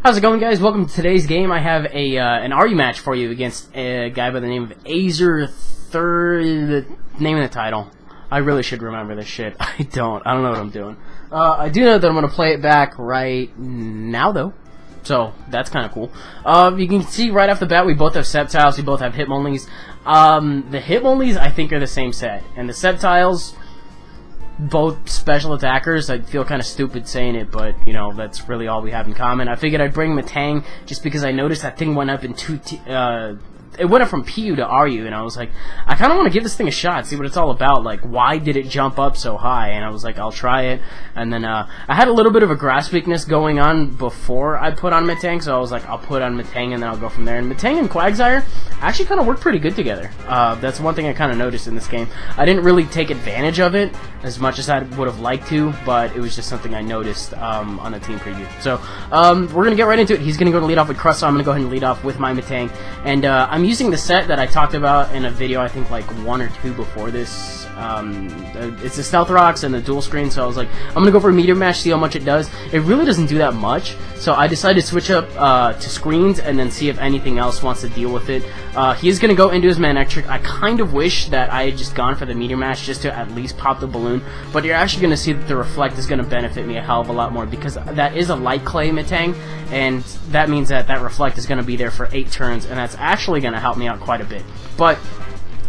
How's it going, guys? Welcome to today's game. I have a an RU match for you against a guy by the name of Azer360. Name of the title. I really should remember this shit. I don't know what I'm doing. I do know that I'm gonna play it back right now, though. So that's kind of cool. You can see right off the bat we both have Sceptiles. We both have Hitmonlees. The Hitmonlees I think are the same set, and the Sceptiles, both special attackers. I feel kind of stupid saying it, but you know, that's really all we have in common. I figured I'd bring Metang just because I noticed that thing went up in it went up from PU to RU, and I was like, I kind of want to give this thing a shot, see what it's all about. Like, why did it jump up so high? And I was like, I'll try it. And then I had a little bit of a grass weakness going on before I put on Metang, so I was like, I'll put on Metang and then I'll go from there. And Metang and Quagsire actually kind of worked pretty good together. That's one thing I kind of noticed in this game. I didn't really take advantage of it as much as I would have liked to, but it was just something I noticed on the team preview. So we're going to get right into it. He's going to go to lead off with Crust, so I'm going to go ahead and lead off with my Metang. And I'm using the set that I talked about in a video, I think like 1 or 2 before this. It's the Stealth Rocks and the dual screen, so I was like, I'm going to go for a meteor mash, see how much it does. It really doesn't do that much, so I decided to switch up to screens and then see if anything else wants to deal with it. He is going to go into his Manectric. I kind of wish that I had just gone for the meteor mash just to at least pop the balloon, but you're actually going to see that the Reflect is going to benefit me a hell of a lot more, because that is a light clay Metang, and that means that that Reflect is going to be there for 8 turns, and that's actually going to help me out quite a bit. But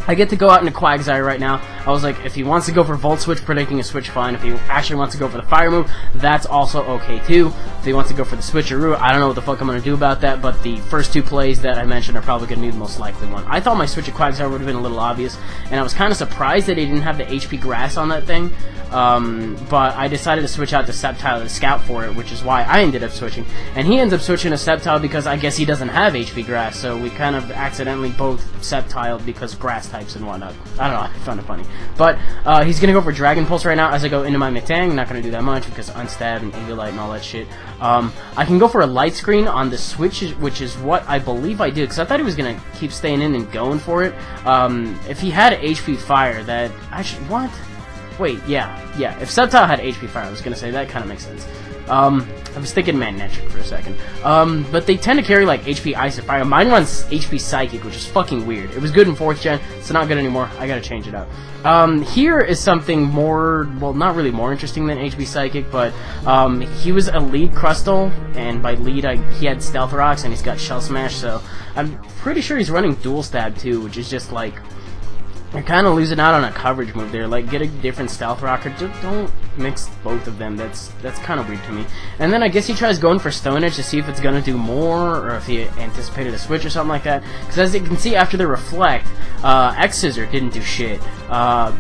I get to go out into Quagsire right now. I was like, if he wants to go for Volt Switch, predicting a switch, fine. If he actually wants to go for the Fire move, that's also okay too. If he wants to go for the Switcheroo, I don't know what the fuck I'm going to do about that, but the first 2 plays that I mentioned are probably going to be the most likely one. I thought my switch at Quagsire would have been a little obvious, and I was kind of surprised that he didn't have the HP Grass on that thing, but I decided to switch out to Sceptile to scout for it, which is why I ended up switching. And he ends up switching to Sceptile because I guess he doesn't have HP Grass, so we kind of accidentally both Sceptiled because Grass types and whatnot. I don't know, I found it funny. But he's going to go for Dragon Pulse right now as I go into my Metang. Not going to do that much because Unstab and Eviolite and all that shit. I can go for a Light Screen on the Switch, which is what I believe I did, because I thought he was going to keep staying in and going for it. If he had HP Fire, that... Actually, what? Wait, yeah. If Sceptile had HP Fire, I was going to say that kind of makes sense. I was thinking Manectric for a second. But they tend to carry like HP Ice and Fire. Mine runs HP Psychic, which is fucking weird. It was good in 4th gen, it's not good anymore. I gotta change it up. Here is something more, well, not really more interesting than HP Psychic, but he was a lead Crustal, and by lead he had Stealth Rocks and he's got Shell Smash, so I'm pretty sure he's running Dual Stab too, which is just like, you're kind of losing out on a coverage move there. Like, get a different Stealth Rocker. Just don't mix both of them. That's kind of weird to me. And then I guess he tries going for Stone Edge to see if it's going to do more, or if he anticipated a switch or something like that. Because as you can see after the Reflect, X-Scissor didn't do shit.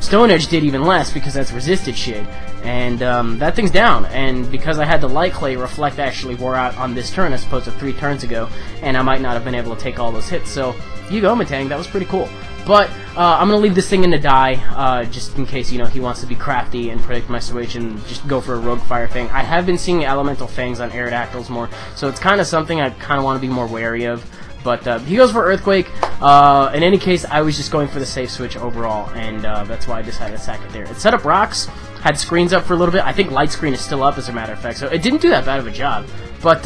Stone Edge did even less because that's resisted shit. And that thing's down. And because I had the Light Clay, Reflect actually wore out on this turn as opposed to 3 turns ago. And I might not have been able to take all those hits. So, you go, Metang. That was pretty cool. But I'm going to leave this thing in to die, just in case, you know, he wants to be crafty and predict my switch and just go for a Rogue Fire Fang. I have been seeing Elemental Fangs on Aerodactyls more, so it's kind of something I kind of want to be more wary of. But he goes for Earthquake. In any case, I was just going for the safe switch overall, and that's why I decided to sack it there. It set up rocks, had screens up for a little bit. I think Light Screen is still up, as a matter of fact, so it didn't do that bad of a job. But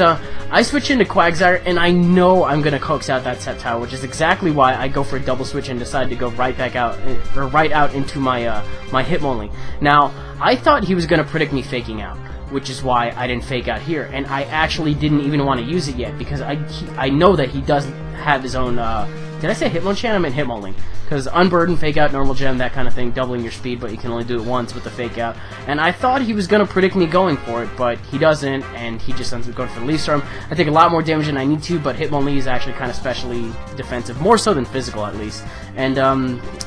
I switch into Quagsire, and I know I'm going to coax out that Sceptile, which is exactly why I go for a double switch and decide to go right back out, or right out into my my Hitmonlee. Now, I thought he was going to predict me faking out, which is why I didn't fake out here, and I actually didn't even want to use it yet, because I know that he doesn't have his own, did I say Hitmonchan? I meant Hitmonlee, because Unburden, Fake Out, Normal Gem, that kind of thing, doubling your speed, but you can only do it once with the Fake Out, and I thought he was going to predict me going for it, but he doesn't, and he just ends up going for the Leaf Storm. I take a lot more damage than I need to, but Hitmonlee is actually kind of specially defensive, more so than physical at least, and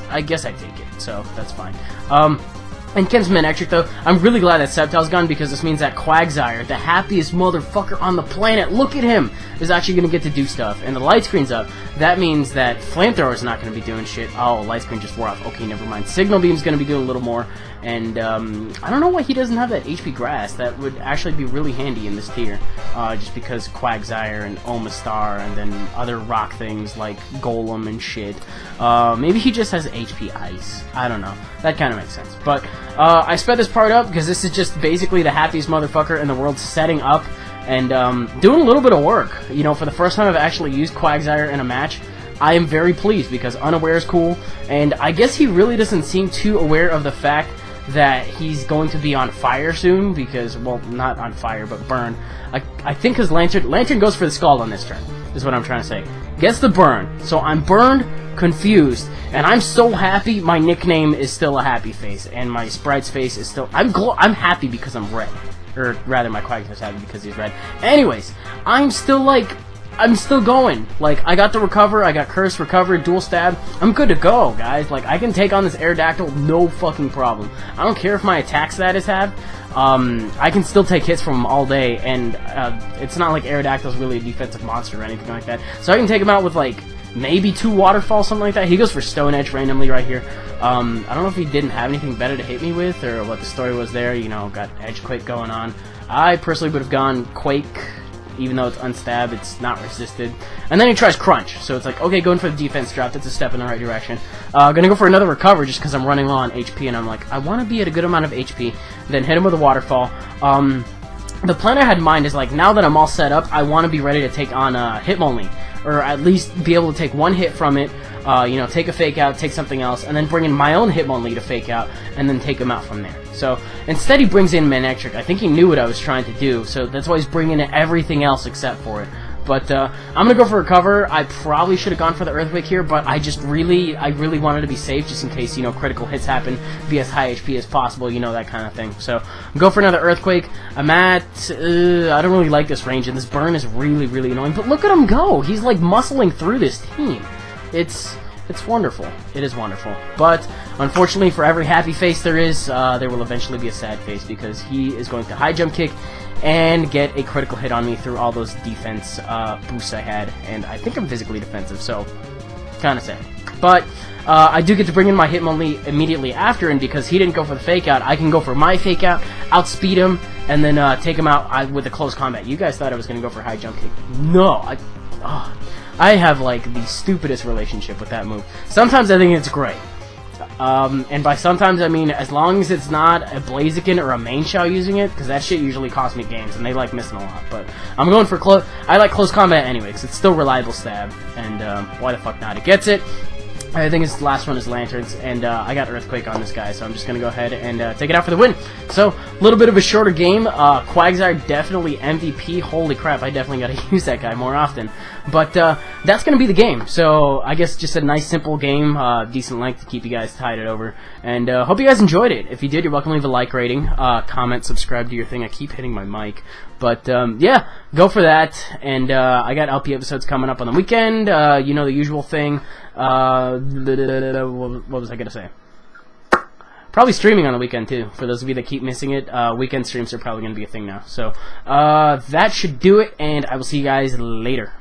I guess I take it, so that's fine. And Ken's Manectric, though, I'm really glad that Sceptile's gone, because this means that Quagsire, the happiest motherfucker on the planet, look at him, is actually going to get to do stuff. And the Light Screen's up. That means that Flamethrower's not going to be doing shit. Oh, Light Screen just wore off. Okay, never mind. Signal Beam's going to be doing a little more. And I don't know why he doesn't have that HP Grass. That would actually be really handy in this tier. Just because Quagsire and Omastar and then other rock things like Golem and shit. Maybe he just has HP Ice. I don't know. That kind of makes sense. But I sped this part up because this is just basically the happiest motherfucker in the world setting up and doing a little bit of work. You know, for the first time I've actually used Quagsire in a match, I am very pleased because unaware is cool, and I guess he really doesn't seem too aware of the fact that he's going to be on fire soon because, well, not on fire, but burn. I think his Lantern goes for the Scald on this turn, is what I'm trying to say. Gets the burn, so I'm burned, confused, and I'm so happy my nickname is still a happy face, and my sprite's face is still... I'm happy because I'm red. Or rather, my Quagsire's happy because he's red. Anyways, I'm still going. Like, I got the recover, I got curse, recover, dual stab. I'm good to go, guys. Like, I can take on this Aerodactyl, no fucking problem. I don't care if my attack status have. I can still take hits from him all day, and it's not like Aerodactyl's really a defensive monster or anything like that. So I can take him out with, like, maybe 2 waterfalls, something like that. He goes for Stone Edge randomly right here. I don't know if he didn't have anything better to hit me with, or what the story was there. You know, got Edge Quake going on. I personally would have gone Quake. Even though it's unstab, it's not resisted. And then he tries Crunch, so it's like, okay, going for the defense drop, that's a step in the right direction. Gonna go for another recover just because I'm running low on HP, and I'm like, I want to be at a good amount of HP, then hit him with a waterfall. The plan I had in mind is, like, now that I'm all set up, I want to be ready to take on Hitmonlee, or at least be able to take one hit from it, you know, take a fake out, take something else, and then bring in my own Hitmonlee to fake out, and then take him out from there. So, instead he brings in Manectric. I think he knew what I was trying to do, so that's why he's bringing in everything else except for it. But, I'm gonna go for recover. I probably should have gone for the Earthquake here, but I really wanted to be safe, just in case, you know, critical hits happen, be as high HP as possible, you know, that kind of thing. So, go for another Earthquake. I'm at, I don't really like this range, and this burn is really annoying, but look at him go! He's, like, muscling through this team. It's wonderful. It is wonderful. But, unfortunately, for every happy face there is, there will eventually be a sad face, because he is going to high jump kick and get a critical hit on me through all those defense boosts I had. And I think I'm physically defensive, so kind of sad. But, I do get to bring in my Hitmonlee immediately after, and because he didn't go for the fake out, I can go for my fake out, outspeed him, and then take him out with a close combat. You guys thought I was going to go for high jump kick. No, I have, like, the stupidest relationship with that move. Sometimes I think it's great. And by sometimes I mean as long as it's not a Blaziken or a main Shao using it, because that shit usually costs me games, and they like missing a lot. But I'm going for I like close combat anyway, because it's still reliable stab, and why the fuck not? It gets it. I think his last one is Lanterns, and I got Earthquake on this guy, so I'm just going to go ahead and take it out for the win. So, a little bit of a shorter game. Quagsire definitely MVP. Holy crap, I definitely got to use that guy more often. But that's going to be the game. So, I guess just a nice, simple game, decent length to keep you guys tided over. And hope you guys enjoyed it. If you did, you're welcome to leave a like rating, comment, subscribe to your thing. I keep hitting my mic. But, yeah, go for that. And I got LP episodes coming up on the weekend. You know, the usual thing. What was I gonna say? Probably streaming on the weekend too. For those of you that keep missing it, weekend streams are probably gonna be a thing now. So that should do it, and I will see you guys later.